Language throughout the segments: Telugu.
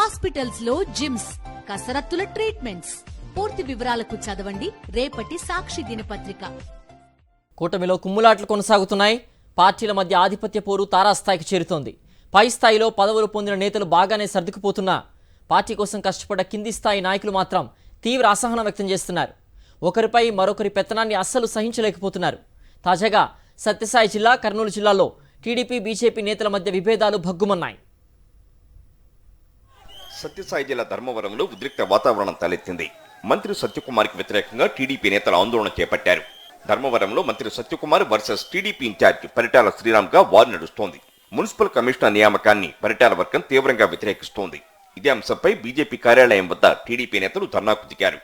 హాస్పిటల్స్ లో జిమ్స్, కసరత్తుల ట్రీట్మెంట్స్. పూర్తి వివరాలకు చదవండి రేపటి సాక్షి దినపత్రిక. కూటమిలో కుమ్ములాట్లు కొనసాగుతున్నాయి. పార్టీల మధ్య ఆధిపత్య పోరు తారాస్థాయికి చేరుతోంది. పై స్థాయిలో పదవులు పొందిన నేతలు బాగానే సర్దుకుపోతున్నా పార్టీ కోసం కష్టపడ్డ కింది స్థాయి నాయకులు మాత్రం తీవ్ర అసహనం వ్యక్తం చేస్తున్నారు. ఒకరిపై మరొకరి పెత్తనాన్ని అస్సలు సహించలేకపోతున్నారు. తాజాగా సత్యసాయి జిల్లా, కర్నూలు జిల్లాలో టీడీపీ, బీజేపీ నేతల మధ్య విభేదాలు భగ్గుమన్నాయి. సత్యసాయి జిల్లా ధర్మవరంలో ఉద్రిక్త వాతావరణం తలెత్తింది. మంత్రి సత్యకుమార్కి వ్యతిరేకంగా టీడీపీ నేతలు ఆందోళన చేపట్టారు. ధర్మవరంలో మంత్రి సత్యకుమార్ వర్సెస్ టీడీపీ ఇన్ఛార్జి పరిటాల శ్రీరామ్గా వార్ నడుస్తోంది. మున్సిపల్ కమిషనర్ నియామకాన్ని పరిటాల వర్గం తీవ్రంగా వ్యతిరేకిస్తోంది. ఇదే అంశంపై బీజేపీ కార్యాలయం వద్ద టీడీపీ నేతలు ధర్నాకు దిగారు.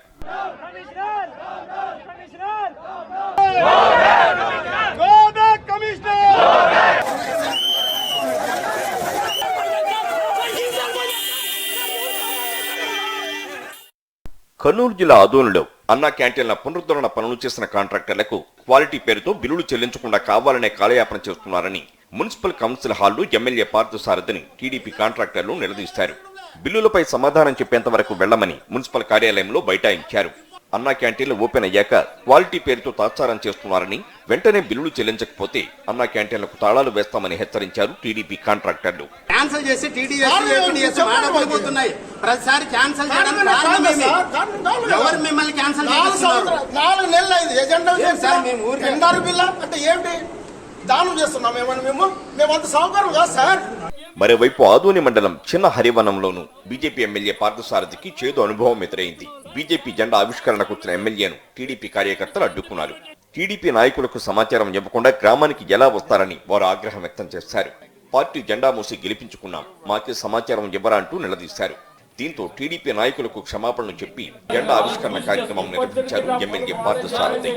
కర్నూలు జిల్లా ఆదోనిలో అన్నా క్యాంటీన్ల పునరుద్ధరణ పనులు చేసిన కాంట్రాక్టర్లకు క్వాలిటీ పేరుతో బిల్లులు చెల్లించకుండా కావాలనే కాలయాపన చేస్తున్నారని మున్సిపల్ కౌన్సిల్ హాల్లో ఎమ్మెల్యే పార్థసారథిని టీడీపీ కాంట్రాక్టర్లు నిలదీశారు. బిల్లులపై సమాధానం చెప్పేంత వరకు వెళ్లమని మున్సిపల్ కార్యాలయంలో బైఠాయించారు. అన్నా క్యాంటీన్లు ఓపెన్ అయ్యాక క్వాలిటీ పేరుతో తాత్సారం చేస్తున్నారని, వెంటనే బిల్లులు చెల్లించకపోతే అన్నా క్యాంటీన్లకు తాళాలు వేస్తామని హెచ్చరించారు టీడీపీ కాంట్రాక్టర్లు. క్యాన్సిల్ చేసి ప్రతిసారి క్యాన్సిల్ చేయడానికి కారణమేమి? ఎవరు మిమ్మల్ని క్యాన్సిల్ చేస్తున్నారు? 4 నెలలు అయింది. ఎజెండా బిల్లా అంటే ఏంటి? దానం చేస్తున్నాం మేమంత సౌకర్యం కాదు సార్. మరోవైపు ఆదోని మండలం చిన్న హరివనంలోనూ బీజేపీ ఎమ్మెల్యే పార్థసారథికి చేదు అనుభవం ఎదురైంది. బీజేపీ జెండా ఆవిష్కరణకు వచ్చిన ఎమ్మెల్యేను టీడీపీ కార్యకర్తలు అడ్డుకున్నారు. టీడీపీ నాయకులకు సమాచారం ఇవ్వకుండా గ్రామానికి ఎలా వస్తారని వారు ఆగ్రహం వ్యక్తం చేశారు. పార్టీ జెండా మూసి గెలిపించుకున్నాం, మాకే సమాచారం ఇవ్వరా అంటూ నిలదీశారు. దీంతో టీడీపీ నాయకులకు క్షమాపణలు చెప్పి జెండా ఆవిష్కరణ కార్యక్రమం నిర్వహించారు ఎమ్మెల్యే పార్థసారథి.